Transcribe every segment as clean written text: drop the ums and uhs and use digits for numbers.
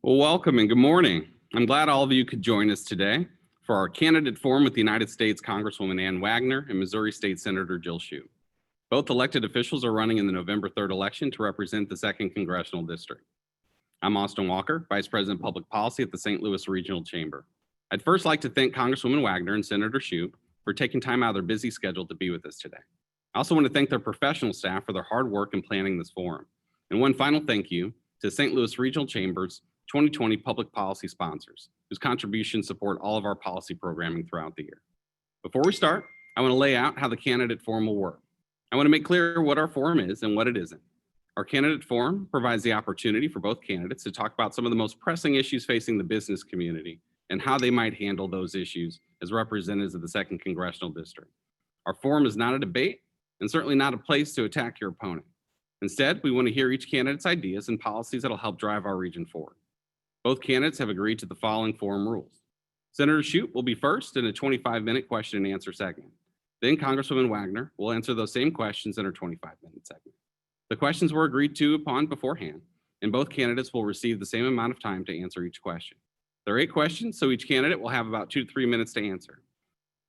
Well, welcome and good morning. I'm glad all of you could join us today for our candidate forum with the United States Congresswoman Ann Wagner and Missouri State Senator Jill Schupp. Both elected officials are running in the November 3rd election to represent the 2nd Congressional District. I'm Austin Walker, Vice President of Public Policy at the St. Louis Regional Chamber. I'd first like to thank Congresswoman Wagner and Senator Schupp for taking time out of their busy schedule to be with us today. I also want to thank their professional staff for their hard work in planning this forum. And one final thank you to St. Louis Regional Chamber's 2020 public policy sponsors, whose contributions support all of our policy programming throughout the year. Before we start, I want to lay out how the candidate forum will work. I want to make clear what our forum is and what it isn't. Our candidate forum provides the opportunity for both candidates to talk about some of the most pressing issues facing the business community and how they might handle those issues as representatives of the 2nd Congressional District. Our forum is not a debate and certainly not a place to attack your opponent. Instead, we want to hear each candidate's ideas and policies that'll help drive our region forward. Both candidates have agreed to the following forum rules. Senator Schupp will be first in a 25-minute question and answer segment. Then Congresswoman Wagner will answer those same questions in her 25-minute segment. The questions were agreed to upon beforehand, and both candidates will receive the same amount of time to answer each question. There are 8 questions, so each candidate will have about 2 to 3 minutes to answer.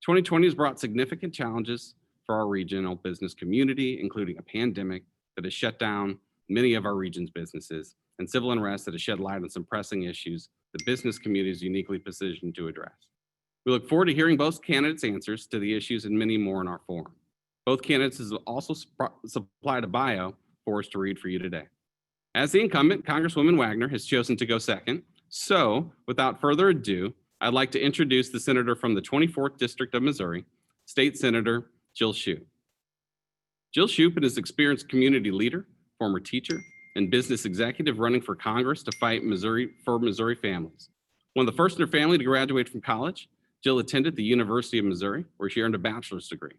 2020 has brought significant challenges for our regional business community, including a pandemic that has shut down many of our region's businesses and civil unrest that has shed light on some pressing issues the business community is uniquely positioned to address. We look forward to hearing both candidates' answers to the issues and many more in our forum. Both candidates have also supplied a bio for us to read for you today. As the incumbent, Congresswoman Wagner has chosen to go second. So without further ado, I'd like to introduce the senator from the 24th District of Missouri, State Senator Jill Schupp. Jill Schupp is an experienced community leader, former teacher, and business executive running for Congress to fight for Missouri families. One of the first in her family to graduate from college, Jill attended the University of Missouri, where she earned a bachelor's degree.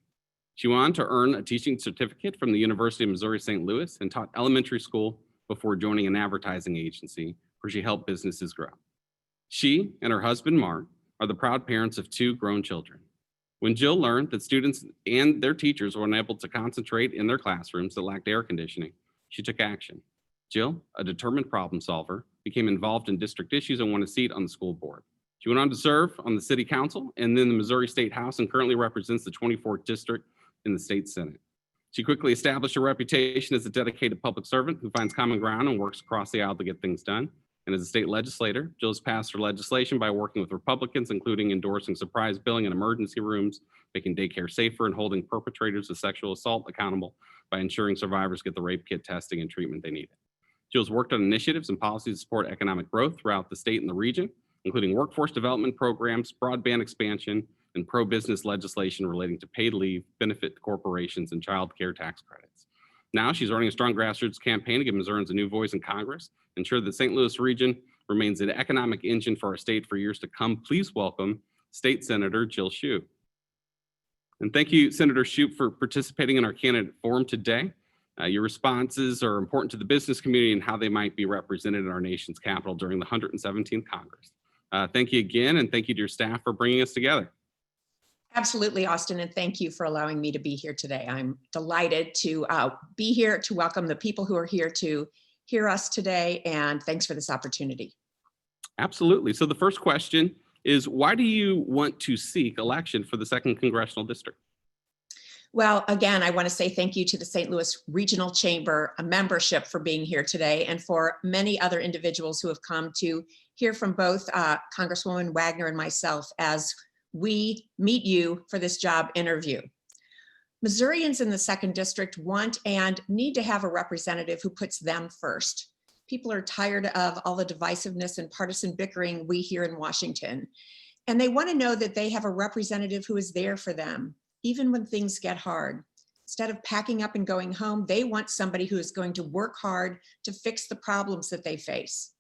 She went on to earn a teaching certificate from the University of Missouri St. Louis and taught elementary school before joining an advertising agency where she helped businesses grow. She and her husband, Mark, are the proud parents of 2 grown children. When Jill learned that students and their teachers were unable to concentrate in their classrooms that lacked air conditioning, she took action. Jill, a determined problem solver, became involved in district issues and won a seat on the school board. She went on to serve on the city council and then the Missouri State House and currently represents the 24th District in the state Senate. She quickly established a reputation as a dedicated public servant who finds common ground and works across the aisle to get things done. And as a state legislator, Jill has passed her legislation by working with Republicans, including endorsing surprise billing in emergency rooms, making daycare safer, and holding perpetrators of sexual assault accountable by ensuring survivors get the rape kit testing and treatment they need. Jill's worked on initiatives and policies to support economic growth throughout the state and the region, including workforce development programs, broadband expansion, and pro-business legislation relating to paid leave, benefit corporations, and child care tax credits. Now she's running a strong grassroots campaign to give Missourians a new voice in Congress, ensure the St. Louis region remains an economic engine for our state for years to come. Please welcome State Senator Jill Schupp. And thank you, Senator Schupp, for participating in our candidate forum today. Your responses are important to the business community and how they might be represented in our nation's capital during the 117th Congress. Thank you again, and thank you to your staff for bringing us together. Absolutely, Austin, and thank you for allowing me to be here today. I'm delighted to be here to welcome the people who are here to hear us today, and thanks for this opportunity. Absolutely. So the first question is, why do you want to seek election for the 2nd Congressional District? Well, again, I want to say thank you to the St. Louis Regional Chamber membership for being here today, and for many other individuals who have come to hear from both Congresswoman Wagner and myself as we meet you for this job interview. Missourians in the 2nd District want and need to have a representative who puts them first. People are tired of all the divisiveness and partisan bickering we hear in Washington, and they want to know that they have a representative who is there for them, even when things get hard. Instead of packing up and going home, they want somebody who is going to work hard to fix the problems that they face.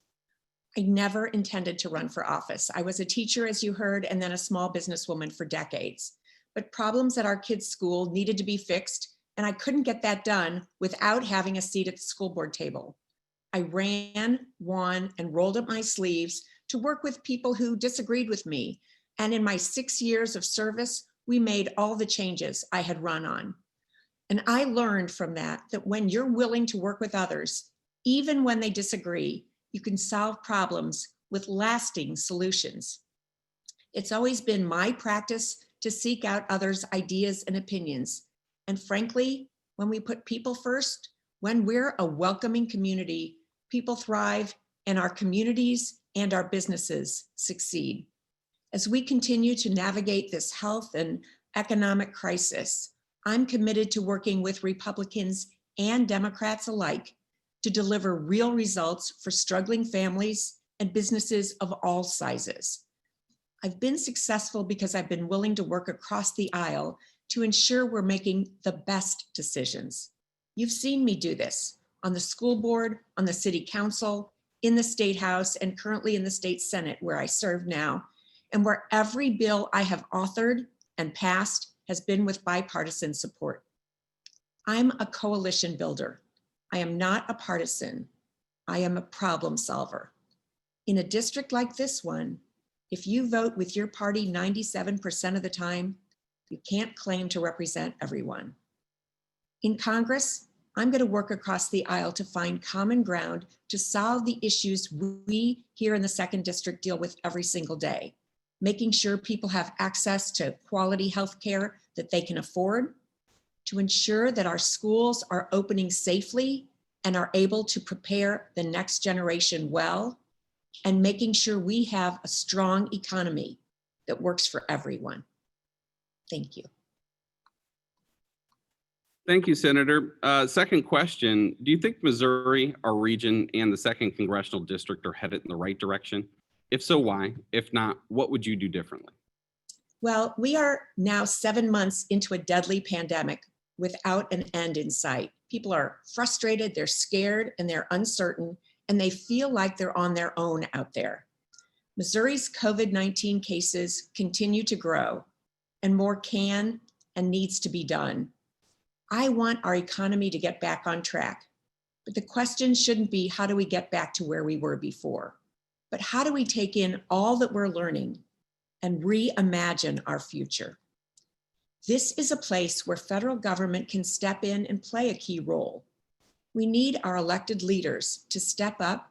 I never intended to run for office. I was a teacher, as you heard, and then a small businesswoman for decades. But problems at our kids' school needed to be fixed, and I couldn't get that done without having a seat at the school board table. I ran, won, and rolled up my sleeves to work with people who disagreed with me. And in my 6 years of service, we made all the changes I had run on. And I learned from that when you're willing to work with others, even when they disagree, You can solve problems with lasting solutions. It's always been my practice to seek out others' ideas and opinions. And frankly, when we put people first, when we're a welcoming community, people thrive and our communities and our businesses succeed. As we continue to navigate this health and economic crisis, I'm committed to working with Republicans and Democrats alike to deliver real results for struggling families and businesses of all sizes. I've been successful because I've been willing to work across the aisle to ensure we're making the best decisions. You've seen me do this on the school board, on the city council, in the state house, and currently in the state senate where I serve now, and where every bill I have authored and passed has been with bipartisan support. I'm a coalition builder. I am not a partisan. I am a problem solver. In a district like this one, if you vote with your party 97% of the time, you can't claim to represent everyone. In Congress, I'm going to work across the aisle to find common ground to solve the issues we here in the 2nd District deal with every single day, making sure people have access to quality health care that they can afford, to ensure that our schools are opening safely and are able to prepare the next generation well, and making sure we have a strong economy that works for everyone. Thank you. Thank you, Senator. Second question, do you think Missouri, our region, and the 2nd Congressional District are headed in the right direction? If so, why? If not, what would you do differently? Well, we are now 7 months into a deadly pandemic without an end in sight. People are frustrated, they're scared, and they're uncertain, and they feel like they're on their own out there. Missouri's COVID-19 cases continue to grow, and more can and needs to be done. I want our economy to get back on track, but the question shouldn't be how do we get back to where we were before, but how do we take in all that we're learning and reimagine our future? This is a place where federal government can step in and play a key role. We need our elected leaders to step up,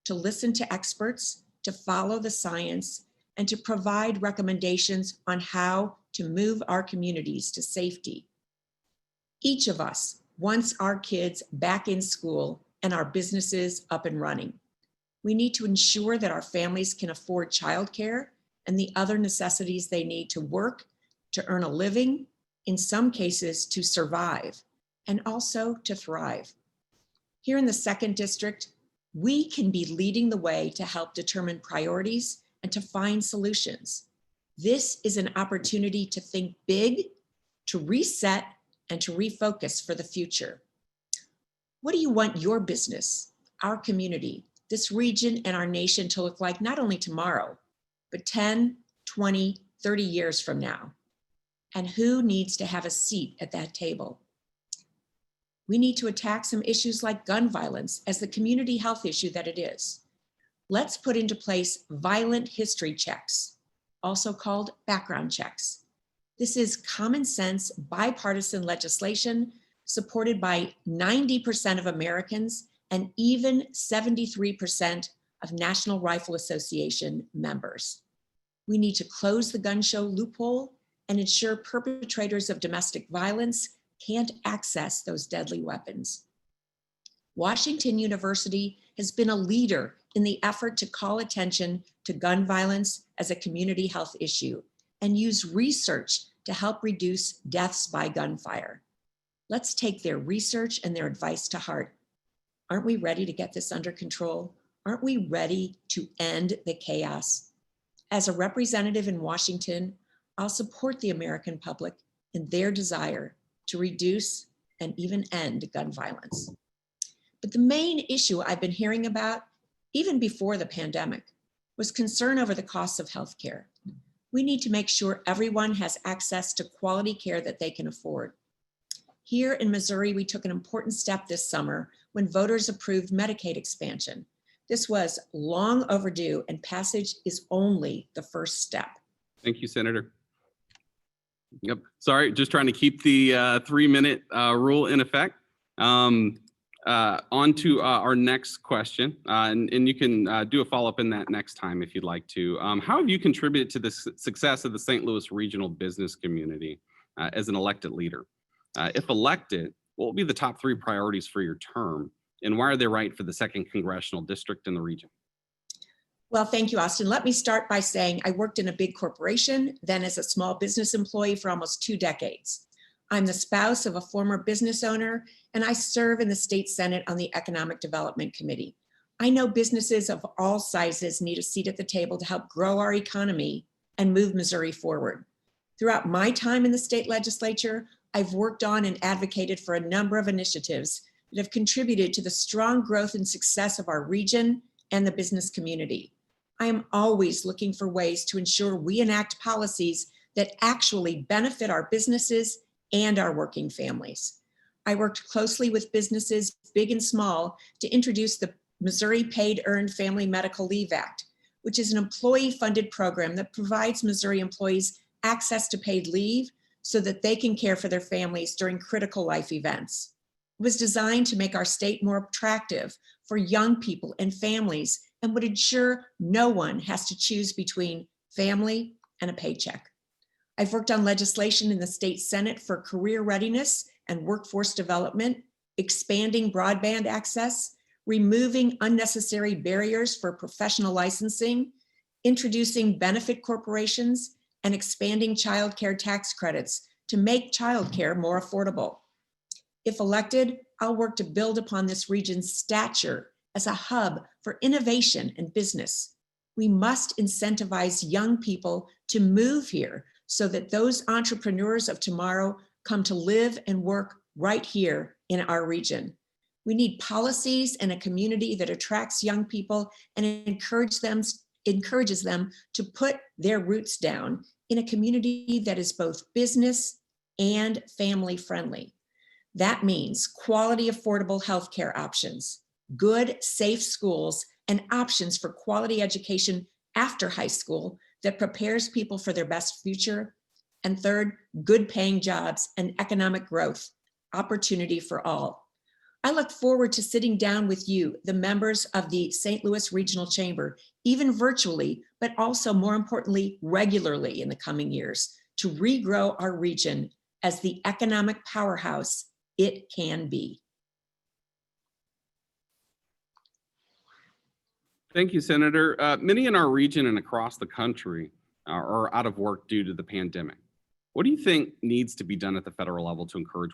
to listen to experts, to follow the science, and to provide recommendations on how to move our communities to safety. Each of us wants our kids back in school and our businesses up and running. We need to ensure that our families can afford childcare and the other necessities they need to work, to earn a living, in some cases to survive, and also to thrive. Here in the 2nd District, we can be leading the way to help determine priorities and to find solutions. This is an opportunity to think big, to reset, and to refocus for the future. What do you want your business, our community, this region, and our nation to look like not only tomorrow, but 10, 20, 30 years from now? And who needs to have a seat at that table? We need to attack some issues like gun violence as the community health issue that it is. Let's put into place violent history checks, also called background checks. This is common sense, bipartisan legislation supported by 90% of Americans and even 73% of National Rifle Association members. We need to close the gun show loophole and ensure perpetrators of domestic violence can't access those deadly weapons. Washington University has been a leader in the effort to call attention to gun violence as a community health issue and use research to help reduce deaths by gunfire. Let's take their research and their advice to heart. Aren't we ready to get this under control? Aren't we ready to end the chaos? As a representative in Washington, I'll support the American public in their desire to reduce and even end gun violence. But the main issue I've been hearing about, even before the pandemic, was concern over the costs of healthcare. We need to make sure everyone has access to quality care that they can afford. Here in Missouri, we took an important step this summer when voters approved Medicaid expansion. This was long overdue, and passage is only the first step. Thank you, Senator. Yep. Sorry, just trying to keep the 3-minute rule in effect. On to our next question, and you can do a follow-up in that next time if you'd like to. How have you contributed to the success of the St. Louis regional business community as an elected leader? If elected, what will be the top 3 priorities for your term, and why are they right for the 2nd Congressional District in the region? Well, thank you, Austin. Let me start by saying I worked in a big corporation, then as a small business employee for almost 2 decades. I'm the spouse of a former business owner, and I serve in the state Senate on the Economic Development Committee. I know businesses of all sizes need a seat at the table to help grow our economy and move Missouri forward. Throughout my time in the state legislature, I've worked on and advocated for a number of initiatives that have contributed to the strong growth and success of our region and the business community. I am always looking for ways to ensure we enact policies that actually benefit our businesses and our working families. I worked closely with businesses, big and small, to introduce the Missouri Paid Earned Family Medical Leave Act, which is an employee-funded program that provides Missouri employees access to paid leave so that they can care for their families during critical life events. It was designed to make our state more attractive for young people and families and would ensure no one has to choose between family and a paycheck. I've worked on legislation in the state Senate for career readiness and workforce development, expanding broadband access, removing unnecessary barriers for professional licensing, introducing benefit corporations, and expanding child care tax credits to make childcare more affordable. If elected, I'll work to build upon this region's stature as a hub for innovation and business. We must incentivize young people to move here so that those entrepreneurs of tomorrow come to live and work right here in our region. We need policies and a community that attracts young people and encourages them to put their roots down in a community that is both business and family friendly. That means quality, affordable healthcare options, good, safe schools, and options for quality education after high school that prepares people for their best future. And third, good paying jobs and economic growth, opportunity for all. I look forward to sitting down with you, the members of the St. Louis Regional Chamber, even virtually, but also more importantly, regularly in the coming years to regrow our region as the economic powerhouse it can be. Thank you, Senator. Many in our region and across the country are out of work due to the pandemic. What do you think needs to be done at the federal level to encourage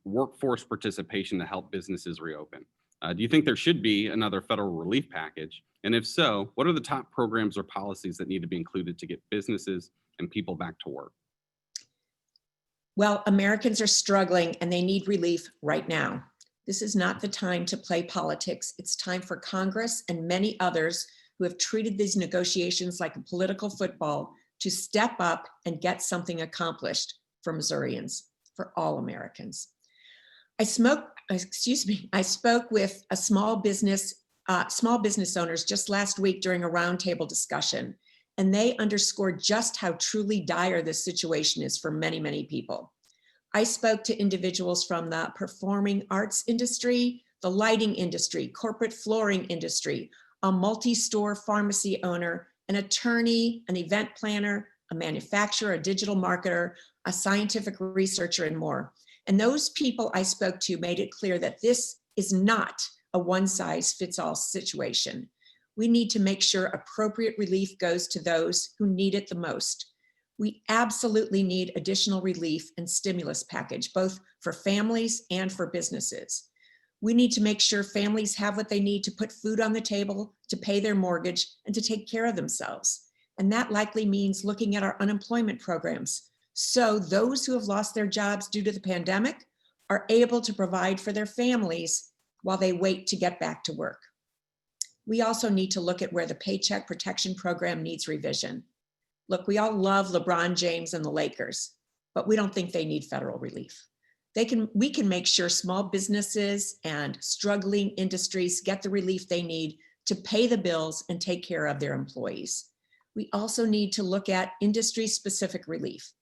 workforce participation to help businesses reopen? Do you think there should be another federal relief package? And if so, what are the top programs or policies that need to be included to get businesses and people back to work? Well, Americans are struggling and they need relief right now. This is not the time to play politics. It's time for Congress and many others who have treated these negotiations like a political football to step up and get something accomplished for Missourians, for all Americans. I spoke with a small business owners just last week during a roundtable discussion, and they underscored just how truly dire this situation is for many, many people. I spoke to individuals from the performing arts industry, the lighting industry, corporate flooring industry, a multi-store pharmacy owner, an attorney, an event planner, a manufacturer, a digital marketer, a scientific researcher, and more. And those people I spoke to made it clear that this is not a one-size-fits-all situation. We need to make sure appropriate relief goes to those who need it the most. We absolutely need additional relief and stimulus package, both for families and for businesses. We need to make sure families have what they need to put food on the table, to pay their mortgage, and to take care of themselves. And that likely means looking at our unemployment programs, so those who have lost their jobs due to the pandemic are able to provide for their families while they wait to get back to work. We also need to look at where the Paycheck Protection Program needs revision. Look, we all love LeBron James and the Lakers, but we don't think they need federal relief. We can make sure small businesses and struggling industries get the relief they need to pay the bills and take care of their employees. We also need to look at industry-specific relief.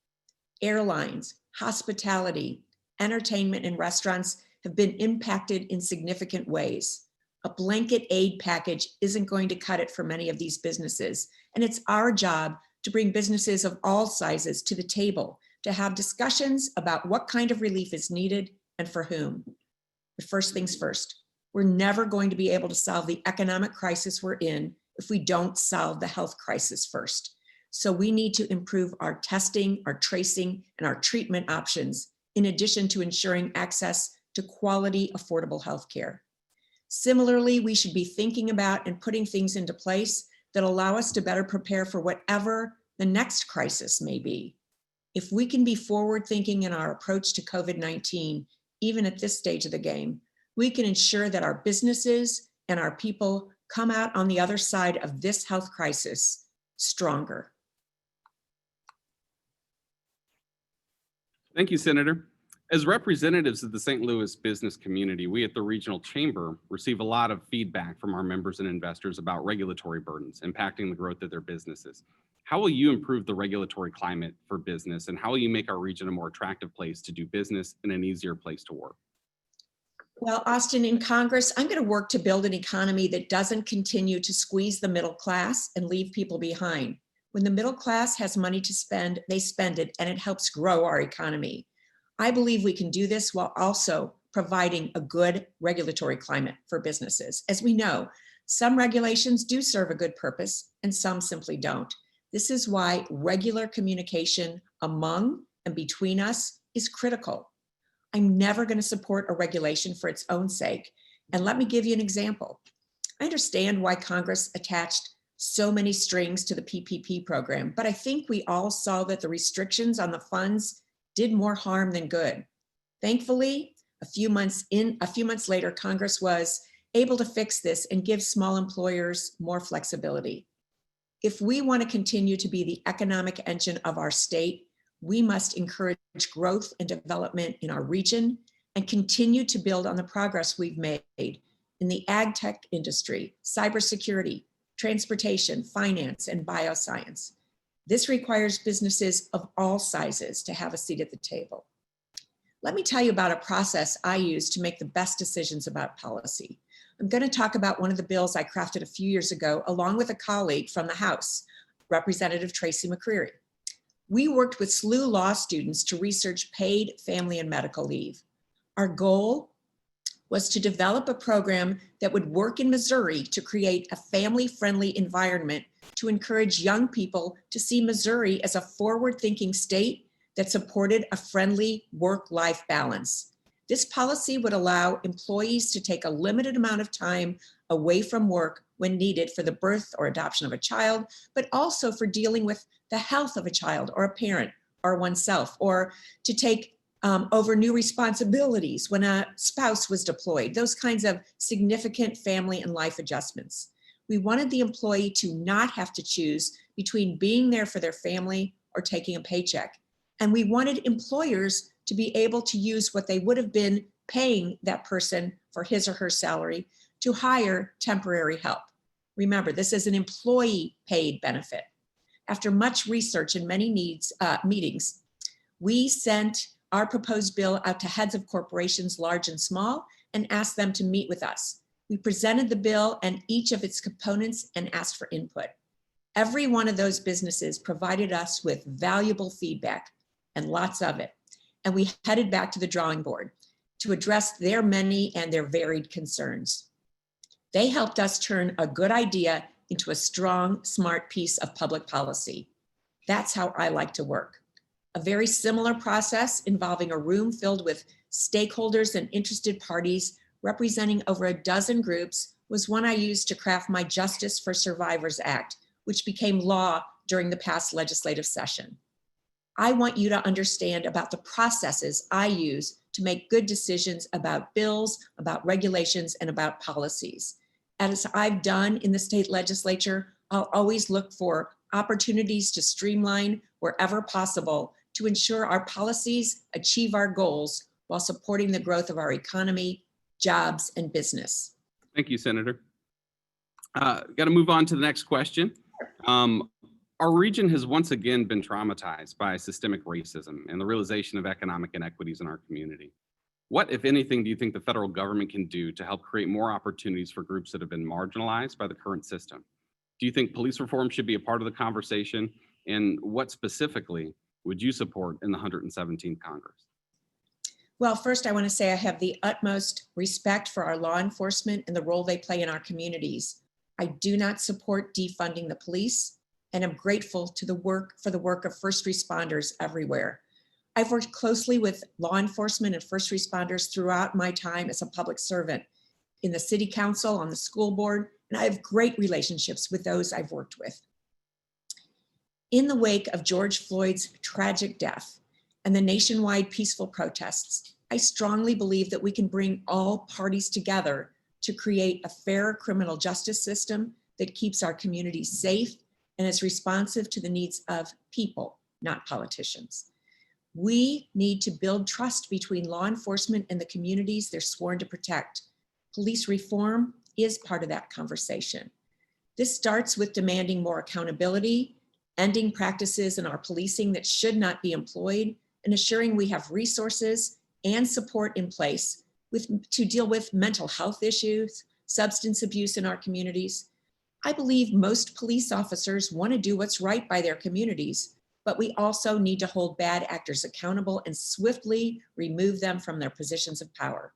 Airlines, hospitality, entertainment, and restaurants have been impacted in significant ways. A blanket aid package isn't going to cut it for many of these businesses, and it's our job to bring businesses of all sizes to the table to have discussions about what kind of relief is needed and for whom. But first things first, we're never going to be able to solve the economic crisis we're in if we don't solve the health crisis first. So we need to improve our testing, our tracing, and our treatment options, in addition to ensuring access to quality, affordable health care. Similarly, we should be thinking about and putting things into place that allow us to better prepare for whatever the next crisis may be. If we can be forward-thinking in our approach to COVID-19, even at this stage of the game, we can ensure that our businesses and our people come out on the other side of this health crisis stronger. Thank you, Senator. As representatives of the St. Louis business community, we at the Regional Chamber receive a lot of feedback from our members and investors about regulatory burdens impacting the growth of their businesses. How will you improve the regulatory climate for business, and how will you make our region a more attractive place to do business and an easier place to work? Well, Austin, in Congress, I'm going to work to build an economy that doesn't continue to squeeze the middle class and leave people behind. When the middle class has money to spend, they spend it, and it helps grow our economy. I believe we can do this while also providing a good regulatory climate for businesses. As we know, some regulations do serve a good purpose and some simply don't. This is why regular communication among and between us is critical. I'm never going to support a regulation for its own sake. And let me give you an example. I understand why Congress attached so many strings to the PPP program, but I think we all saw that the restrictions on the funds did more harm than good. Thankfully, a few months later, Congress was able to fix this and give small employers more flexibility. If we want to continue to be the economic engine of our state, we must encourage growth and development in our region and continue to build on the progress we've made in the ag tech industry, cybersecurity, transportation, finance, and bioscience. This requires businesses of all sizes to have a seat at the table. Let me tell you about a process I use to make the best decisions about policy. I'm going to talk about one of the bills I crafted a few years ago, along with a colleague from the House, Representative Tracy McCreary. We worked with SLU law students to research paid family and medical leave. Our goal was to develop a program that would work in Missouri to create a family-friendly environment to encourage young people to see Missouri as a forward-thinking state that supported a friendly work-life balance. This policy would allow employees to take a limited amount of time away from work when needed for the birth or adoption of a child, but also for dealing with the health of a child or a parent or oneself, or to take over new responsibilities when a spouse was deployed, those kinds of significant family and life adjustments. We wanted the employee to not have to choose between being there for their family or taking a paycheck. And we wanted employers to be able to use what they would have been paying that person for his or her salary to hire temporary help. Remember, this is an employee paid benefit. After much research and many meetings, we sent our proposed bill out to heads of corporations, large and small, and asked them to meet with us. We presented the bill and each of its components and asked for input. Every one of those businesses provided us with valuable feedback, and lots of it. And we headed back to the drawing board to address their many and their varied concerns. They helped us turn a good idea into a strong, smart piece of public policy. That's how I like to work. A very similar process involving a room filled with stakeholders and interested parties representing over a dozen groups was one I used to craft my Justice for Survivors Act, which became law during the past legislative session. I want you to understand about the processes I use to make good decisions about bills, about regulations, and about policies. As I've done in the state legislature, I'll always look for opportunities to streamline wherever possible to ensure our policies achieve our goals while supporting the growth of our economy, jobs, and business. Thank you, Senator. Got to move on to the next question. Our region has once again been traumatized by systemic racism and the realization of economic inequities in our community. What, if anything, do you think the federal government can do to help create more opportunities for groups that have been marginalized by the current system? Do you think police reform should be a part of the conversation? And what specifically would you support in the 117th Congress? Well, first, I want to say I have the utmost respect for our law enforcement and the role they play in our communities. I do not support defunding the police, and I'm grateful to for the work of first responders everywhere. I've worked closely with law enforcement and first responders throughout my time as a public servant in the city council, on the school board, and I have great relationships with those I've worked with. In the wake of George Floyd's tragic death and the nationwide peaceful protests, I strongly believe that we can bring all parties together to create a fair criminal justice system that keeps our communities safe and is responsive to the needs of people, not politicians. We need to build trust between law enforcement and the communities they're sworn to protect. Police reform is part of that conversation. This starts with demanding more accountability, ending practices in our policing that should not be employed, and assuring we have resources and support in place to deal with mental health issues, substance abuse in our communities. I believe most police officers want to do what's right by their communities, but we also need to hold bad actors accountable and swiftly remove them from their positions of power.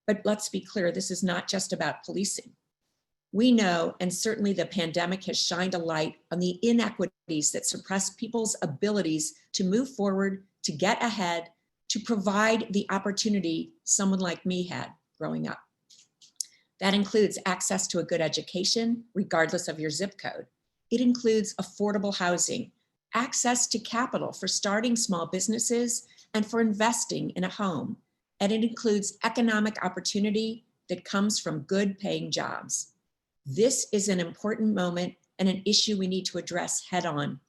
But let's be clear, this is not just about policing. We know, and certainly the pandemic has shined a light on the inequities that suppress people's abilities to move forward, to get ahead, to provide the opportunity someone like me had growing up. That includes access to a good education, regardless of your zip code. It includes affordable housing, access to capital for starting small businesses and for investing in a home. And it includes economic opportunity that comes from good paying jobs. This is an important moment and an issue we need to address head on.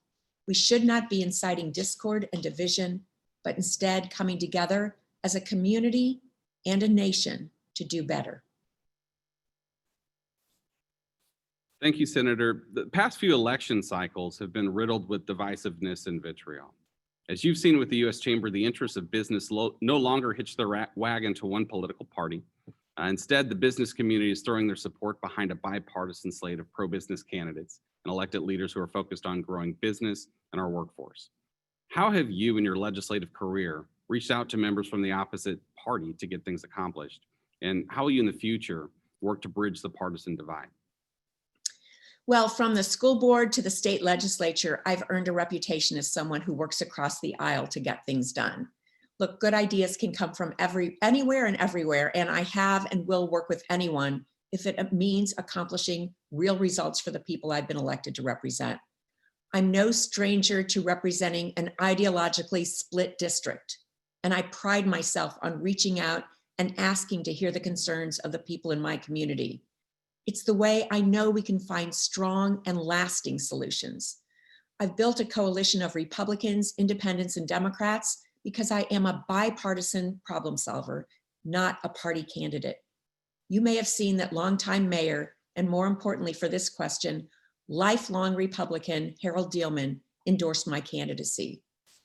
We should not be inciting discord and division, but instead coming together as a community and a nation to do better. Thank you, Senator. The past few election cycles have been riddled with divisiveness and vitriol. As you've seen with the U.S. Chamber, the interests of business no longer hitch their wagon to one political party. Instead, the business community is throwing their support behind a bipartisan slate of pro-business candidates and elected leaders who are focused on growing business and our workforce. How have you in your legislative career reached out to members from the opposite party to get things accomplished? And how will you in the future work to bridge the partisan divide? Well, from the school board to the state legislature, I've earned a reputation as someone who works across the aisle to get things done. Look, good ideas can come from anywhere and everywhere, and I have and will work with anyone if it means accomplishing real results for the people I've been elected to represent. I'm no stranger to representing an ideologically split district, and I pride myself on reaching out and asking to hear the concerns of the people in my community. It's the way I know we can find strong and lasting solutions. I've built a coalition of Republicans, Independents, and Democrats because I am a bipartisan problem solver, not a party candidate. You may have seen that longtime mayor, and more importantly for this question, lifelong Republican Harold Dealman endorsed my candidacy.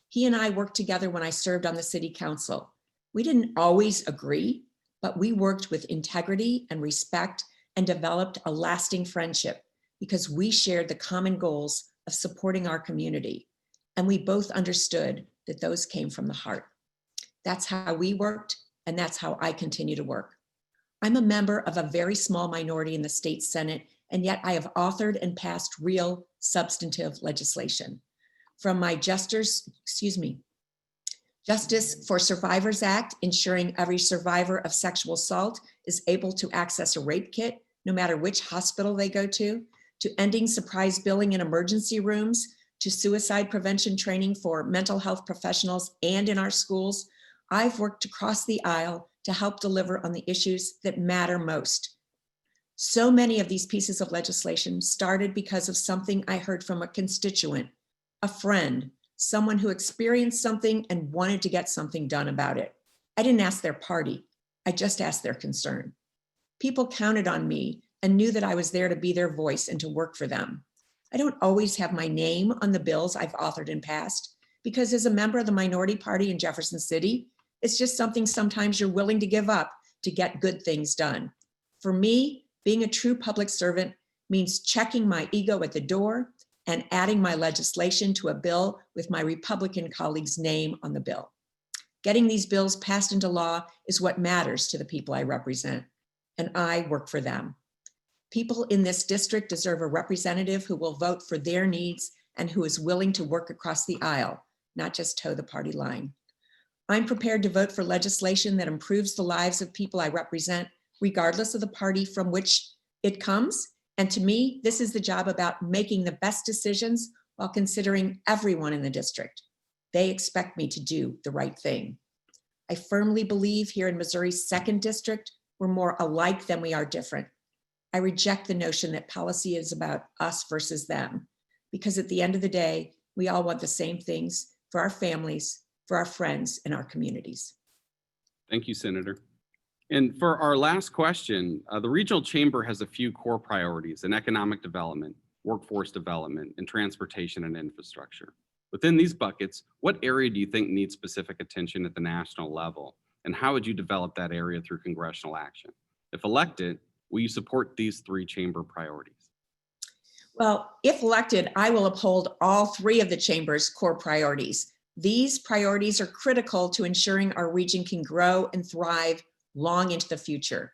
He and I worked together when I served on the city council. We didn't always agree, but we worked with integrity and respect and developed a lasting friendship because we shared the common goals of supporting our community. And we both understood that those came from the heart. That's how we worked, and that's how I continue to work. I'm a member of a very small minority in the state Senate, and yet I have authored and passed real substantive legislation. From my Justice for Survivors Act, ensuring every survivor of sexual assault is able to access a rape kit, no matter which hospital they go to ending surprise billing in emergency rooms, to suicide prevention training for mental health professionals and in our schools, I've worked across the aisle to help deliver on the issues that matter most. So many of these pieces of legislation started because of something I heard from a constituent, a friend, someone who experienced something and wanted to get something done about it. I didn't ask their party, I just asked their concern. People counted on me and knew that I was there to be their voice and to work for them. I don't always have my name on the bills I've authored and passed because as a member of the minority party in Jefferson City, It's just something sometimes you're willing to give up to get good things done. For me, being a true public servant means checking my ego at the door and adding my legislation to a bill with my Republican colleague's name on the bill. Getting these bills passed into law is what matters to the people I represent, and I work for them. People in this district deserve a representative who will vote for their needs and who is willing to work across the aisle, not just toe the party line. I'm prepared to vote for legislation that improves the lives of people I represent, regardless of the party from which it comes. And to me, this is the job about making the best decisions while considering everyone in the district. They expect me to do the right thing. I firmly believe here in Missouri's 2nd District, we're more alike than we are different. I reject the notion that policy is about us versus them, because at the end of the day, we all want the same things for our families, for our friends, and our communities. Thank you, Senator. And for our last question, the Regional Chamber has a few core priorities in economic development, workforce development, and transportation and infrastructure. Within these buckets, what area do you think needs specific attention at the national level? And how would you develop that area through congressional action? If elected, will you support these 3 chamber priorities? Well, if elected, I will uphold all 3 of the chamber's core priorities. These priorities are critical to ensuring our region can grow and thrive long into the future.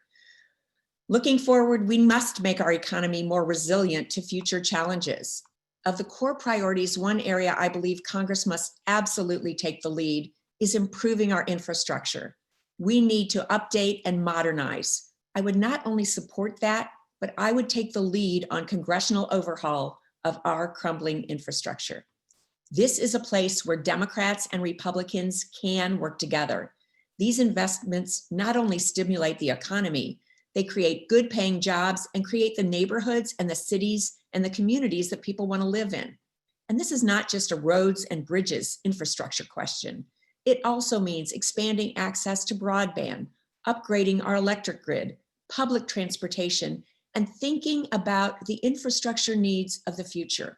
Looking forward, we must make our economy more resilient to future challenges. Of the core priorities, one area I believe Congress must absolutely take the lead is improving our infrastructure. We need to update and modernize. I would not only support that, but I would take the lead on congressional overhaul of our crumbling infrastructure. This is a place where Democrats and Republicans can work together. These investments not only stimulate the economy, they create good paying jobs and create the neighborhoods and the cities and the communities that people want to live in. And this is not just a roads and bridges infrastructure question. It also means expanding access to broadband, upgrading our electric grid, public transportation, and thinking about the infrastructure needs of the future.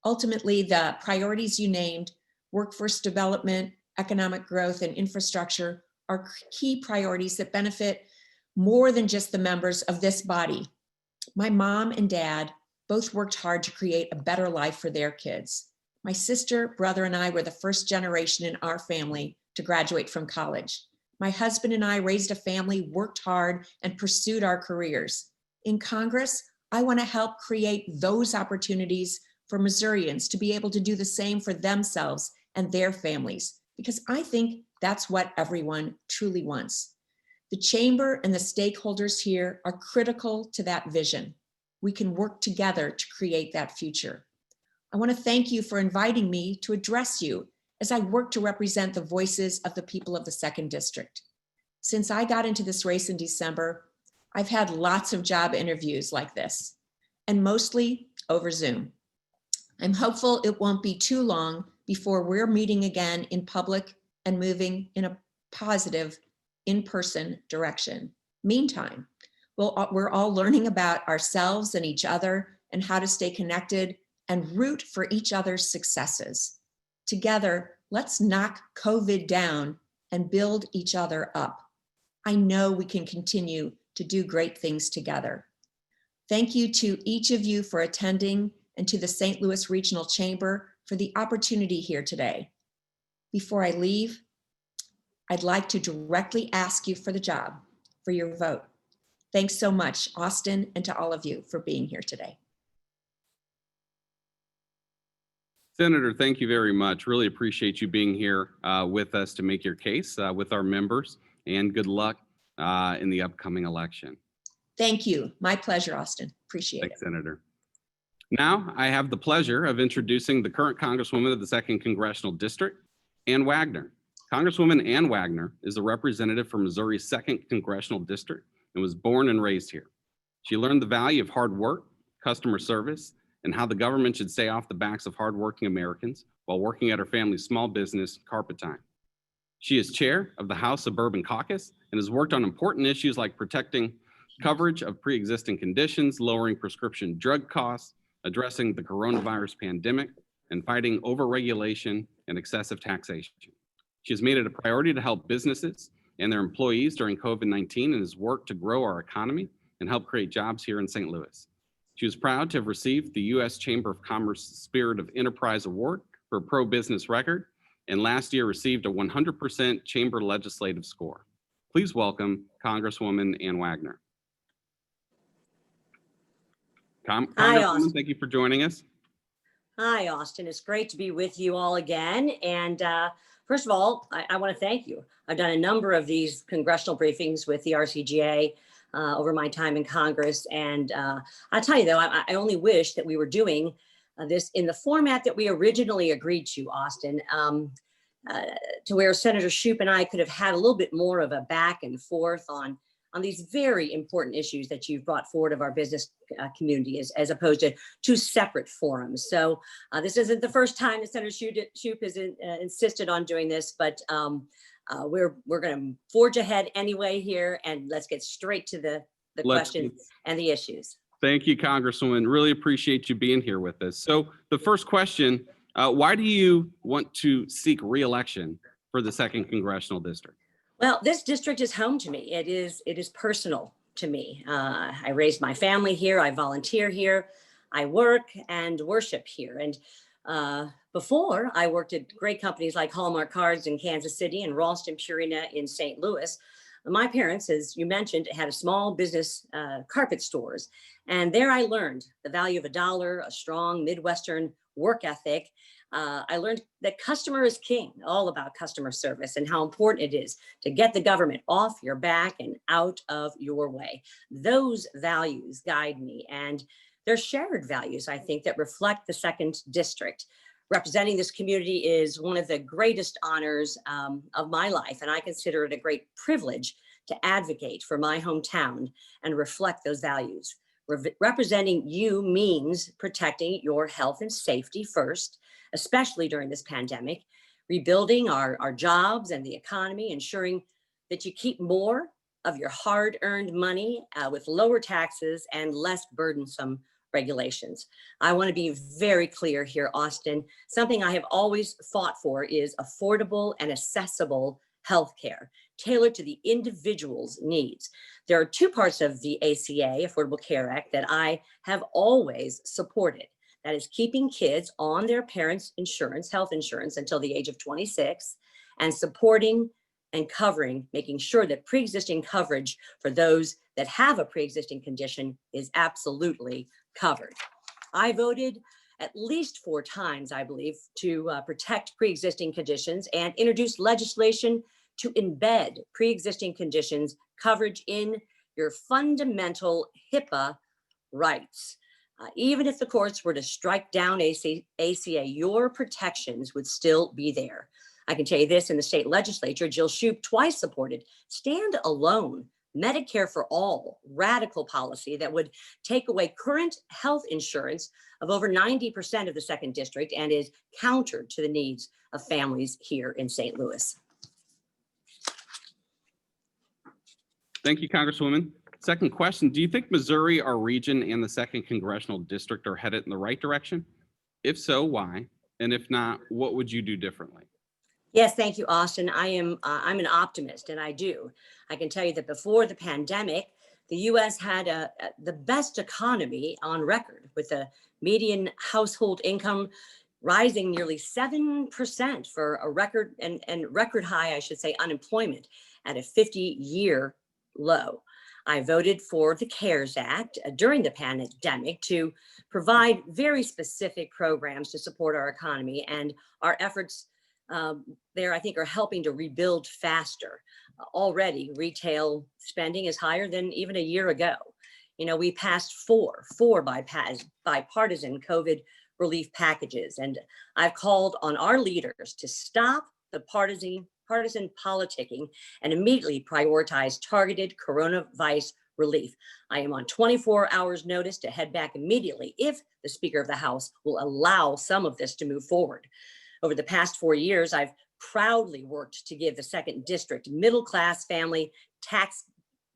Ultimately, the priorities you named, workforce development, economic growth, and infrastructure, are key priorities that benefit more than just the members of this body. My mom and dad both worked hard to create a better life for their kids. My sister, brother, and I were the first generation in our family to graduate from college. My husband and I raised a family, worked hard, and pursued our careers. In Congress, I want to help create those opportunities for Missourians to be able to do the same for themselves and their families, because I think that's what everyone truly wants. The chamber and the stakeholders here are critical to that vision. We can work together to create that future. I want to thank you for inviting me to address you as I work to represent the voices of the people of the 2nd District. Since I got into this race in December, I've had lots of job interviews like this, and mostly over Zoom. I'm hopeful it won't be too long before we're meeting again in public and moving in a positive in-person direction. Meantime, we're all learning about ourselves and each other and how to stay connected and root for each other's successes. Together, let's knock COVID down and build each other up. I know we can continue to do great things together. Thank you to each of you for attending and to the St. Louis Regional Chamber for the opportunity here today. Before I leave, I'd like to directly ask you for the job, for your vote. Thanks so much, Austin, and to all of you for being here today. Senator, thank you very much. Really appreciate you being here with us to make your case with our members, and good luck in the upcoming election. Thank you. My pleasure, Austin. Appreciate it. Thanks, Senator. Now, I have the pleasure of introducing the current Congresswoman of the 2nd Congressional District, Ann Wagner. Congresswoman Ann Wagner is a representative for Missouri's 2nd Congressional District and was born and raised here. She learned the value of hard work, customer service, and how the government should stay off the backs of hardworking Americans while working at her family's small business, Carpet Time. She is chair of the House Suburban Caucus and has worked on important issues like protecting coverage of pre-existing conditions, lowering prescription drug costs, addressing the coronavirus pandemic, and fighting overregulation and excessive taxation. She has made it a priority to help businesses and their employees during COVID-19 and has worked to grow our economy and help create jobs here in St. Louis. She was proud to have received the U.S. Chamber of Commerce Spirit of Enterprise Award for pro-business record, and last year received a 100% Chamber legislative score. Please welcome Congresswoman Ann Wagner. Hi, Congresswoman, Austin. thank you for joining us. Hi, Austin. It's great to be with you all again. And first of all, I want to thank you. I've done a number of these congressional briefings with the RCGA over my time in Congress. And I'll tell you, though, I only wish that we were doing this in the format that we originally agreed to, Austin, to where Senator Schupp and I could have had a little bit more of a back and forth on these very important issues that you've brought forward of our business community as opposed to two separate forums. So this isn't the first time that Senator Schupp has insisted on doing this, but we're going to forge ahead anyway here, and let's get straight to the questions and the issues. Thank you, Congresswoman. Really appreciate you being here with us. So the first question, why do you want to seek re-election for the 2nd Congressional District? Well, this district is home to me. It is personal to me. I raised my family here. I volunteer here. I work and worship here. And before, I worked at great companies like Hallmark Cards in Kansas City and Ralston Purina in St. Louis. My parents, as you mentioned, had a small business, carpet stores. And there I learned the value of a dollar, a strong Midwestern work ethic. I learned that customer is king, all about customer service and how important it is to get the government off your back and out of your way. Those values guide me, and they're shared values, I think, that reflect the 2nd District. Representing this community is one of the greatest honors of my life, and I consider it a great privilege to advocate for my hometown and reflect those values. Representing you means protecting your health and safety first, especially during this pandemic, rebuilding our jobs and the economy, ensuring that you keep more of your hard-earned money with lower taxes and less burdensome regulations. I want to be very clear here, Austin. Something I have always fought for is affordable and accessible healthcare, tailored to the individual's needs. There are two parts of the ACA, Affordable Care Act, that I have always supported. That is keeping kids on their parents' insurance, health insurance, until the age of 26, and supporting and covering, making sure that pre-existing coverage for those that have a pre-existing condition is absolutely covered. I voted at least 4 times, I believe, to protect pre-existing conditions and introduce legislation to embed pre-existing conditions coverage in your fundamental HIPAA rights. Even if the courts were to strike down ACA, your protections would still be there. I can tell you this, in the state legislature, Jill Schupp twice supported stand-alone Medicare for all, radical policy that would take away current health insurance of over 90% of the 2nd District and is counter to the needs of families here in St. Louis. Thank you, Congresswoman. Second question, do you think Missouri, our region, and the 2nd Congressional District are headed in the right direction? If so, why? And if not, what would you do differently? Yes, thank you, Austin. I'm an optimist, and I can tell you that before the pandemic, the U.S. had the best economy on record, with a median household income rising nearly 7% for a record and record high, I should say, unemployment at a 50-year low. I voted for the CARES Act during the pandemic to provide very specific programs to support our economy, and our efforts there, I think, are helping to rebuild faster. Already, retail spending is higher than even a year ago. You know, we passed four bipartisan COVID relief packages, and I've called on our leaders to stop the partisan politicking and immediately prioritize targeted coronavirus relief. I am on 24 hours notice to head back immediately if the Speaker of the House will allow some of this to move forward. Over the past 4 years, I've proudly worked to give the 2nd District middle-class family tax,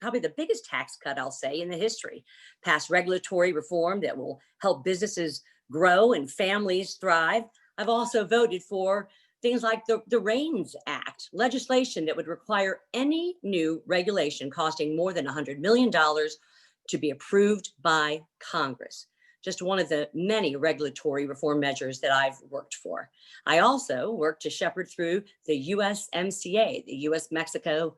probably the biggest tax cut, I'll say, in the history. Passed regulatory reform that will help businesses grow and families thrive. I've also voted for things like the REINS Act, legislation that would require any new regulation costing more than $100 million to be approved by Congress. Just one of the many regulatory reform measures that I've worked for. I also worked to shepherd through the USMCA, the US-Mexico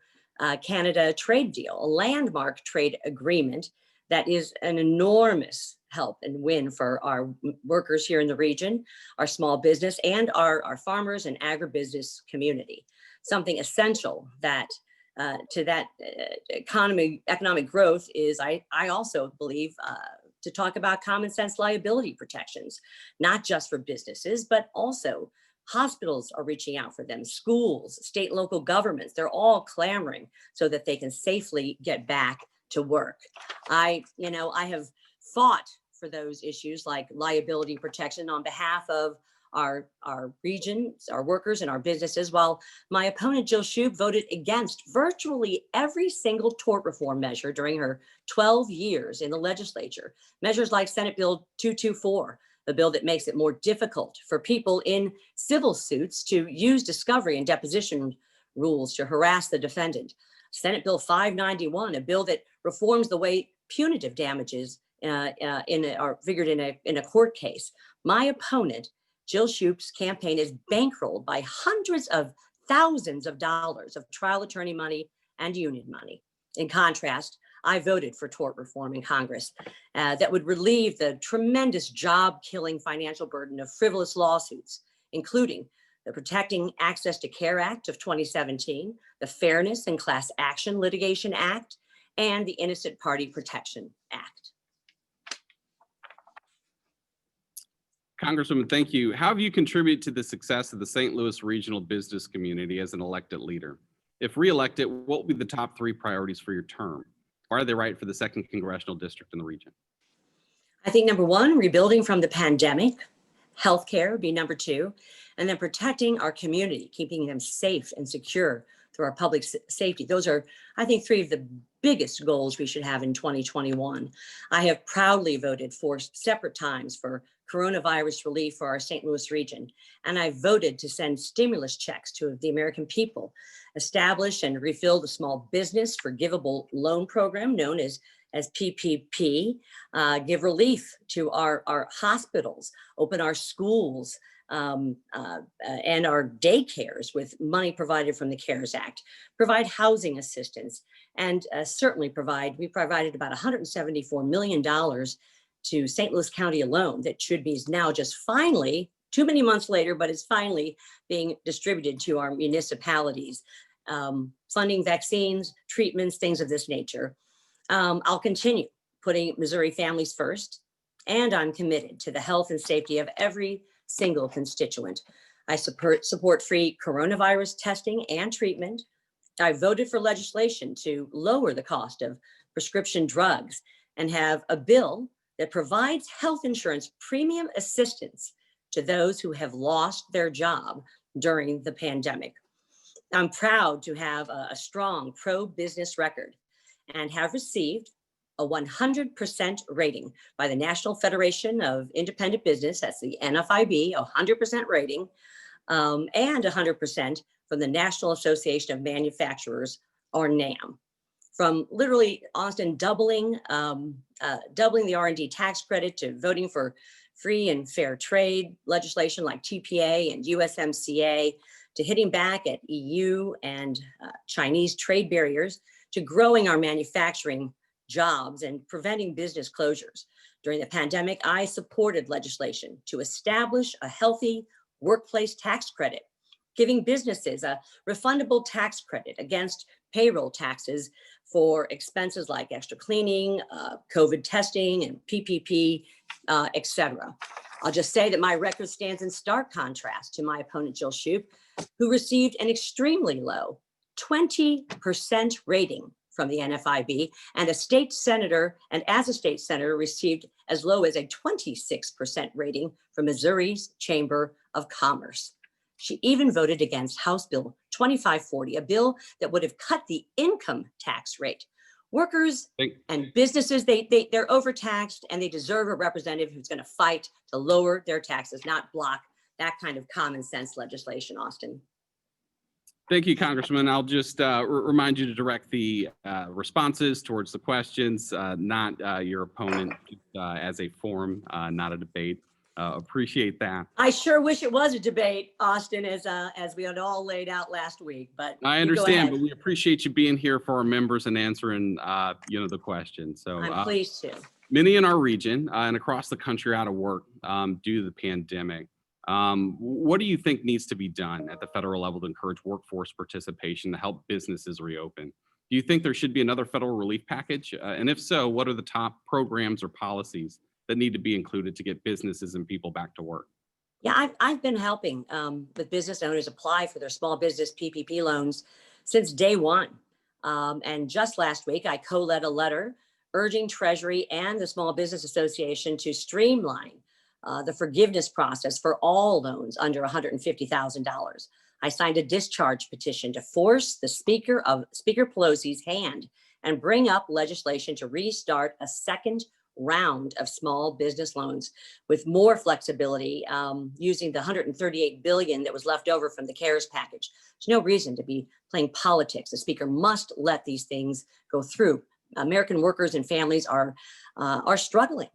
Canada trade deal, a landmark trade agreement that is an enormous help and win for our workers here in the region, our small business, and our farmers and agribusiness community. Something essential that to that economic growth is, I also believe, to talk about common sense liability protections, not just for businesses, but also hospitals are reaching out for them, schools, state and local governments, they're all clamoring so that they can safely get back to work. I have fought for those issues like liability protection on behalf of our regions, our workers, and our businesses, while my opponent, Jill Schupp, voted against virtually every single tort reform measure during her 12 years in the legislature. Measures like Senate Bill 224, the bill that makes it more difficult for people in civil suits to use discovery and deposition rules to harass the defendant. Senate Bill 591, a bill that reforms the way punitive damages are figured in a court case. My opponent, Jill Schupp's campaign, is bankrolled by hundreds of thousands of dollars of trial attorney money and union money. In contrast, I voted for tort reform in Congress that would relieve the tremendous job-killing financial burden of frivolous lawsuits, including the Protecting Access to Care Act of 2017, the Fairness and Class Action Litigation Act, and the Innocent Party Protection Act. Congresswoman, thank you. How have you contributed to the success of the St. Louis regional business community as an elected leader? If reelected, what will be the top 3 priorities for your term? Why are they right for the 2nd Congressional District in the region? I think number 1, rebuilding from the pandemic. Healthcare would be number 2. And then protecting our community, keeping them safe and secure through our public safety. Those are, I think, 3 of the biggest goals we should have in 2021. I have proudly voted 4 separate times for coronavirus relief for our St. Louis region. And I voted to send stimulus checks to the American people, establish and refill the small business forgivable loan program known as PPP, give relief to our hospitals, open our schools, and our daycares with money provided from the CARES Act, provide housing assistance, and certainly we provided about $174 million to St. Louis County alone that should be now just finally, too many months later, but it's finally being distributed to our municipalities, funding vaccines, treatments, things of this nature. I'll continue putting Missouri families first, and I'm committed to the health and safety of every single constituent. I support free coronavirus testing and treatment. I voted for legislation to lower the cost of prescription drugs and have a bill that provides health insurance premium assistance to those who have lost their job during the pandemic. I'm proud to have a strong pro-business record and have received a 100% rating by the National Federation of Independent Business, that's the NFIB, 100% rating, and 100% from the National Association of Manufacturers, or NAM. From literally, Austin, doubling the R&D tax credit to voting for free and fair trade legislation like TPA and USMCA, to hitting back at EU and Chinese trade barriers, to growing our manufacturing jobs and preventing business closures. During the pandemic, I supported legislation to establish a healthy workplace tax credit, giving businesses a refundable tax credit against payroll taxes for expenses like extra cleaning, COVID testing, and PPP, et cetera. I'll just say that my record stands in stark contrast to my opponent, Jill Schupp, who received an extremely low 20% rating from the NFIB, and as a state senator received as low as a 26% rating from Missouri's Chamber of Commerce. She even voted against House Bill 2540, a bill that would have cut the income tax rate. Workers and businesses, they're overtaxed, and they deserve a representative who's going to fight to lower their taxes, not block that kind of common sense legislation, Austin. Thank you, Congressman. I'll just remind you to direct the responses towards the questions, not your opponent, as a forum, not a debate. Appreciate that. I sure wish it was a debate, Austin, as we had all laid out last week, but I understand, but we appreciate you being here for our members and answering, the questions. So I'm pleased to. Many in our region and across the country are out of work due to the pandemic. What do you think needs to be done at the federal level to encourage workforce participation to help businesses reopen? Do you think there should be another federal relief package? And if so, what are the top programs or policies that need to be included to get businesses and people back to work? Yeah, I've been helping the business owners apply for their small business PPP loans since day one. And just last week, I co-led a letter urging Treasury and the Small Business Association to streamline the forgiveness process for all loans under $150,000. I signed a discharge petition to force the Speaker Pelosi's hand and bring up legislation to restart a second round of small business loans with more flexibility, using the $138 billion that was left over from the CARES package. There's no reason to be playing politics. The Speaker must let these things go through. American workers and families are struggling.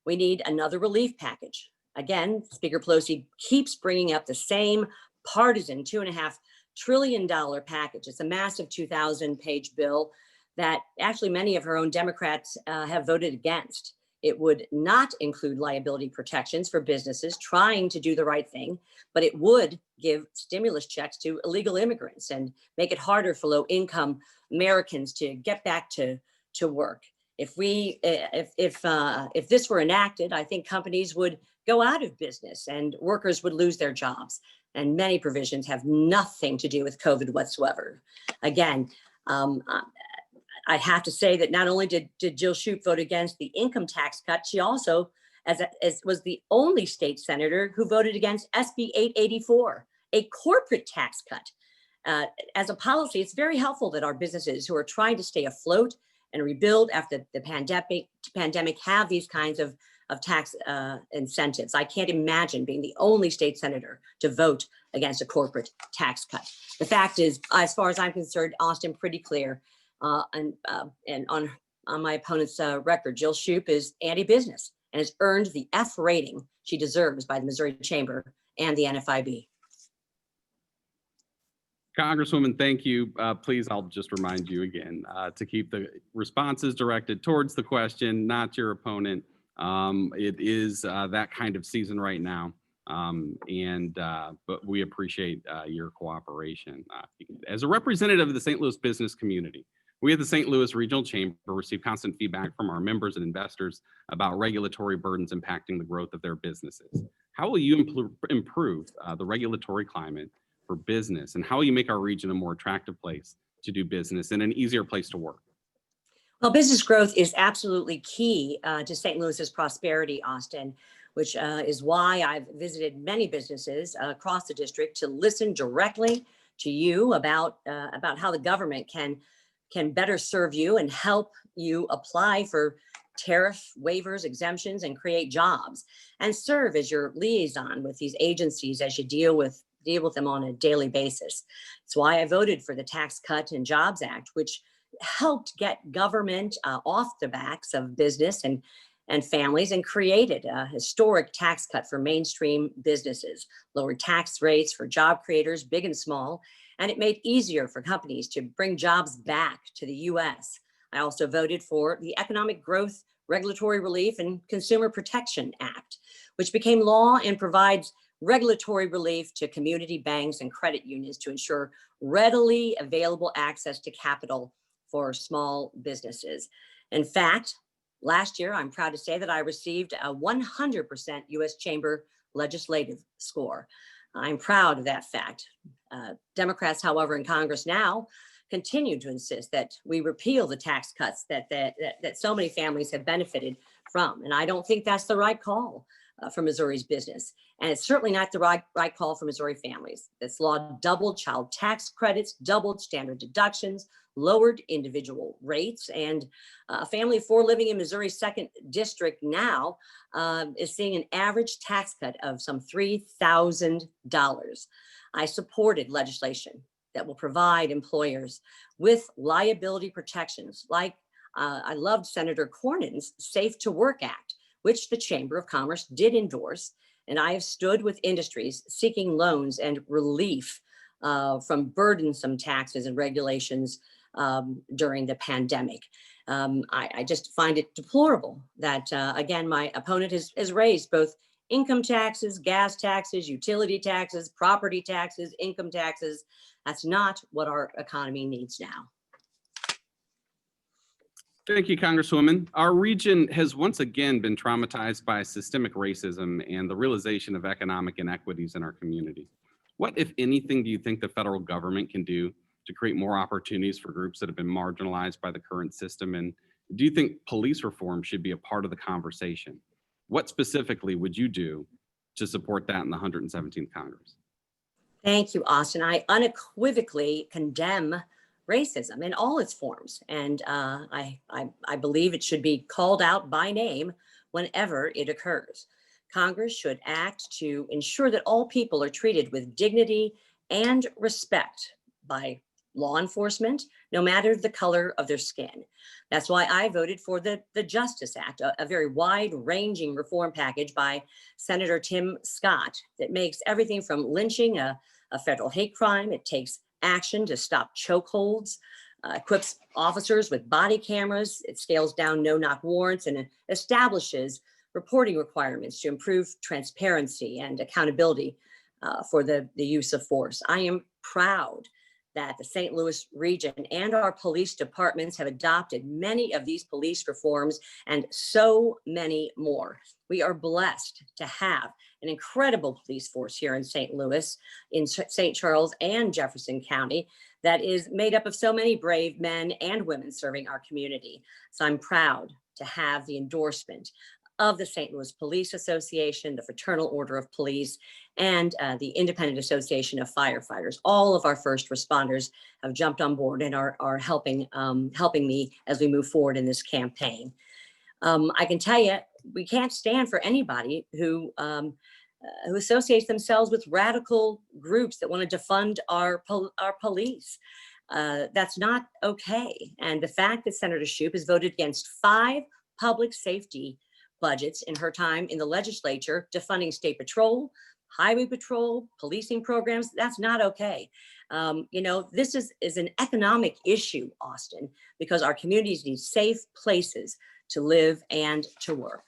We need another relief package. Again, Speaker Pelosi keeps bringing up the same partisan $2.5 trillion package. It's a massive 2,000-page bill that actually many of her own Democrats have voted against. It would not include liability protections for businesses trying to do the right thing, but it would give stimulus checks to illegal immigrants and make it harder for low-income Americans to get back to work. If this were enacted, I think companies would go out of business and workers would lose their jobs. And many provisions have nothing to do with COVID whatsoever. Again, I have to say that not only did Jill Schupp vote against the income tax cut, she also was the only state senator who voted against SB 884, a corporate tax cut. As a policy, it's very helpful that our businesses who are trying to stay afloat and rebuild after the pandemic have these kinds of tax incentives. I can't imagine being the only state senator to vote against a corporate tax cut. The fact is, as far as I'm concerned, Austin, pretty clear. And on my opponent's record, Jill Schupp is anti-business and has earned the F rating she deserves by the Missouri Chamber and the NFIB. Congresswoman, thank you. Please, I'll just remind you again to keep the responses directed towards the question, not your opponent. It is that kind of season right now, but we appreciate your cooperation. As a representative of the St. Louis business community, we at the St. Louis Regional Chamber receive constant feedback from our members and investors about regulatory burdens impacting the growth of their businesses. How will you improve the regulatory climate for business, and how will you make our region a more attractive place to do business and an easier place to work? Well, business growth is absolutely key to St. Louis's prosperity, Austin, which is why I've visited many businesses across the district to listen directly to you about how the government can better serve you and help you apply for tariff waivers, exemptions, and create jobs, and serve as your liaison with these agencies as you deal with them on a daily basis. It's why I voted for the Tax Cut and Jobs Act, which helped get government off the backs of business and families and created a historic tax cut for mainstream businesses, lowered tax rates for job creators, big and small, and it made easier for companies to bring jobs back to the U.S. I also voted for the Economic Growth, Regulatory Relief, and Consumer Protection Act, which became law and provides regulatory relief to community banks and credit unions to ensure readily available access to capital for small businesses. In fact, last year, I'm proud to say that I received a 100% U.S. Chamber legislative score. I'm proud of that fact. Democrats, however, in Congress now continue to insist that we repeal the tax cuts that so many families have benefited from. And I don't think that's the right call. for Missouri's business. And it's certainly not the right call for Missouri families. This law doubled child tax credits, doubled standard deductions, lowered individual rates, and a family of four living in Missouri's 2nd district now is seeing an average tax cut of some $3,000. I supported legislation that will provide employers with liability protections, like I loved Senator Cornyn's Safe to Work Act, which the Chamber of Commerce did endorse. And I have stood with industries seeking loans and relief from burdensome taxes and regulations during the pandemic. I just find it deplorable that, again, my opponent has raised both income taxes, gas taxes, utility taxes, property taxes, income taxes. That's not what our economy needs now. Thank you, Congresswoman. Our region has once again been traumatized by systemic racism and the realization of economic inequities in our community. What, if anything, do you think the federal government can do to create more opportunities for groups that have been marginalized by the current system? And do you think police reform should be a part of the conversation? What specifically would you do to support that in the 117th Congress? Thank you, Austin. I unequivocally condemn racism in all its forms. And I believe it should be called out by name whenever it occurs. Congress should act to ensure that all people are treated with dignity and respect by law enforcement, no matter the color of their skin. That's why I voted for the Justice Act, a very wide-ranging reform package by Senator Tim Scott that makes everything from lynching a federal hate crime. It takes action to stop chokeholds, equips officers with body cameras. It scales down no-knock warrants and establishes reporting requirements to improve transparency and accountability for the use of force. I am proud that the St. Louis region and our police departments have adopted many of these police reforms and so many more. We are blessed to have an incredible police force here in St. Louis, in St. Charles and Jefferson County that is made up of so many brave men and women serving our community. So I'm proud to have the endorsement of the St. Louis Police Association, the Fraternal Order of Police, and the Independent Association of Firefighters. All of our first responders have jumped on board and are helping me as we move forward in this campaign. I can tell you, we can't stand for anybody who associates themselves with radical groups that want to defund our police. That's not okay. And the fact that Senator Schupp has voted against 5 public safety budgets in her time in the legislature, defunding state patrol, highway patrol, policing programs, that's not okay. This is an economic issue, Austin, because our communities need safe places to live and to work.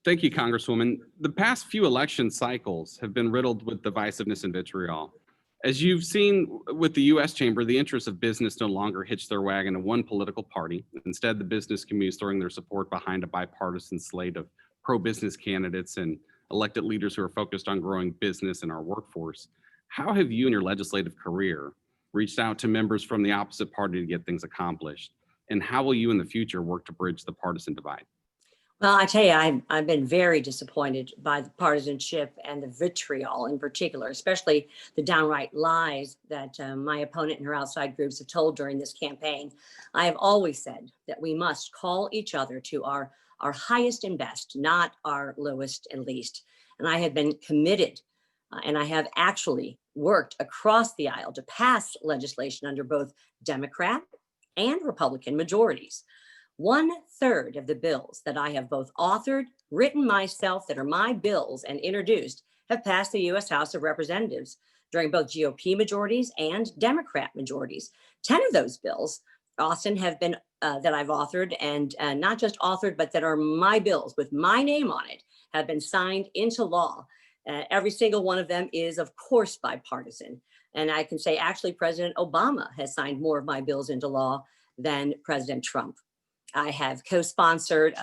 Thank you, Congresswoman. The past few election cycles have been riddled with divisiveness and vitriol. As you've seen with the U.S. Chamber, the interests of business no longer hitch their wagon to one political party. Instead, the business community is throwing their support behind a bipartisan slate of pro-business candidates and elected leaders who are focused on growing business and our workforce. How have you in your legislative career reached out to members from the opposite party to get things accomplished? And how will you in the future work to bridge the partisan divide? Well, I tell you, I've been very disappointed by the partisanship and the vitriol in particular, especially the downright lies that my opponent and her outside groups have told during this campaign. I have always said that we must call each other to our highest and best, not our lowest and least. And I have been committed, and I have actually worked across the aisle to pass legislation under both Democrat and Republican majorities. 1/3 of the bills that I have both authored, written myself, that are my bills, and introduced have passed the U.S. House of Representatives during both GOP majorities and Democrat majorities. 10 of those bills, Austin, have been that I've authored, and not just authored, but that are my bills with my name on it, have been signed into law. Every single one of them is, of course, bipartisan. And I can say, actually, President Obama has signed more of my bills into law than President Trump. I have co-sponsored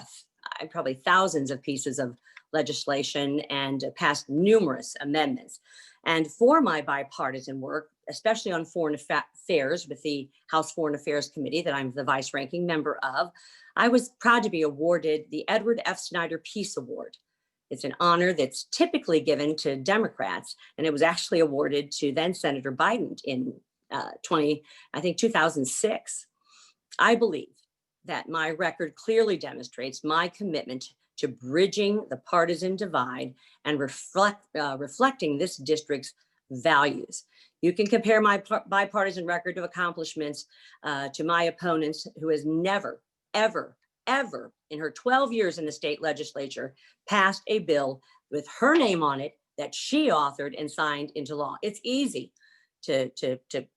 probably thousands of pieces of legislation and passed numerous amendments. And for my bipartisan work, especially on foreign affairs with the House Foreign Affairs Committee that I'm the vice ranking member of, I was proud to be awarded the Edward F. Snyder Peace Award. It's an honor that's typically given to Democrats, and it was actually awarded to then Senator Biden in 2006. I believe that my record clearly demonstrates my commitment to bridging the partisan divide and reflecting this district's values. You can compare my bipartisan record of accomplishments to my opponents, who has never, ever, ever in her 12 years in the state legislature passed a bill with her name on it that she authored and signed into law. It's easy to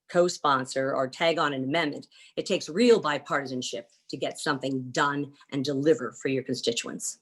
co-sponsor or tag on an amendment. It takes real bipartisanship to get something done and deliver for your constituents.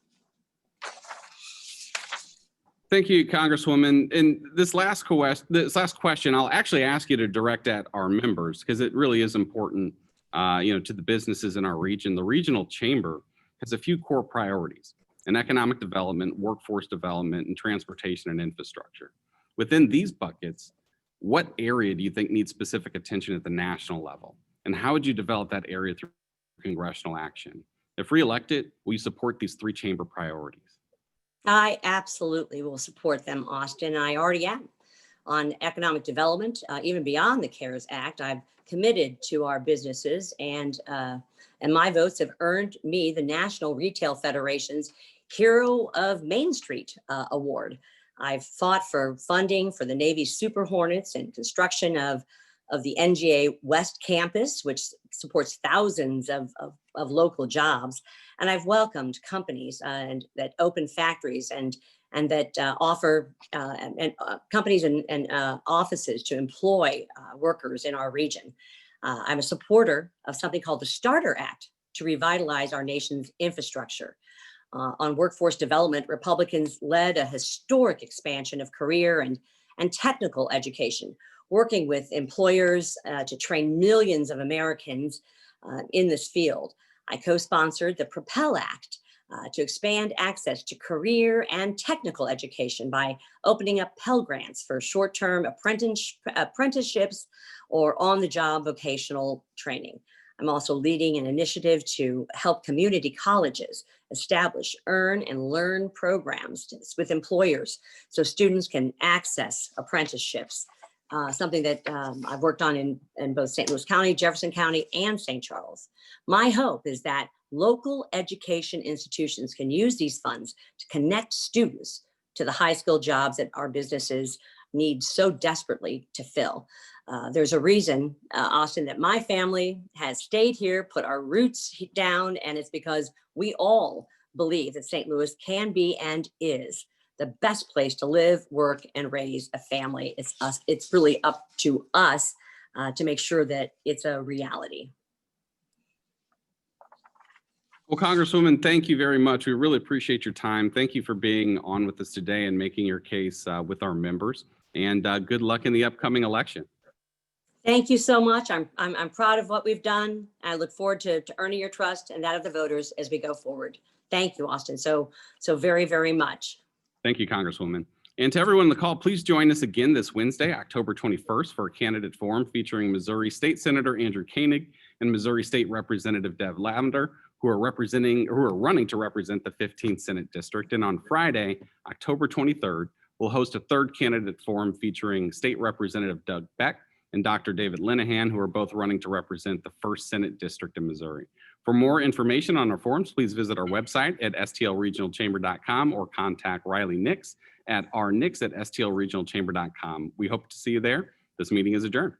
Thank you, Congresswoman. And this last question, I'll actually ask you to direct at our members, because it really is important, to the businesses in our region. The regional chamber has a few core priorities: in economic development, workforce development, and transportation and infrastructure. Within these buckets, what area do you think needs specific attention at the national level? And how would you develop that area through congressional action? If reelected, will you support these three chamber priorities? I absolutely will support them, Austin. I already am. On economic development, even beyond the CARES Act, I've committed to our businesses, and my votes have earned me the National Retail Federation's Hero of Main Street Award. I've fought for funding for the Navy's Super Hornets and construction of the NGA West Campus, which supports thousands of local jobs. And I've welcomed companies and that open factories and that offer companies and offices to employ workers in our region. I'm a supporter of something called the Starter Act to revitalize our nation's infrastructure. On workforce development, Republicans led a historic expansion of career and technical education, working with employers to train millions of Americans in this field. I co-sponsored the Propel Act to expand access to career and technical education by opening up Pell Grants for short-term apprenticeships or on-the-job vocational training. I'm also leading an initiative to help community colleges establish earn and learn programs with employers so students can access apprenticeships, something that I've worked on in both St. Louis County, Jefferson County, and St. Charles. My hope is that local education institutions can use these funds to connect students to the high-skilled jobs that our businesses need so desperately to fill. There's a reason, Austin, that my family has stayed here, put our roots down, and it's because we all believe that St. Louis can be and is the best place to live, work, and raise a family. It's really up to us to make sure that it's a reality. Well, Congresswoman, thank you very much. We really appreciate your time. Thank you for being on with us today and making your case with our members. And good luck in the upcoming election. Thank you so much. I'm proud of what we've done. I look forward to earning your trust and that of the voters as we go forward. Thank you, Austin, so very, very much. Thank you, Congresswoman. And to everyone on the call, please join us again this Wednesday, October 21st, for a candidate forum featuring Missouri State Senator Andrew Koenig and Missouri State Representative Deb Lavender, who are running to represent the 15th Senate District. And on Friday, October 23rd, we'll host a third candidate forum featuring State Representative Doug Beck and Dr. David Linehan, who are both running to represent the 1st Senate District in Missouri. For more information on our forums, please visit our website at stlregionalchamber.com or contact Riley Nix at rnix@stlregionalchamber.com. We hope to see you there. This meeting is adjourned.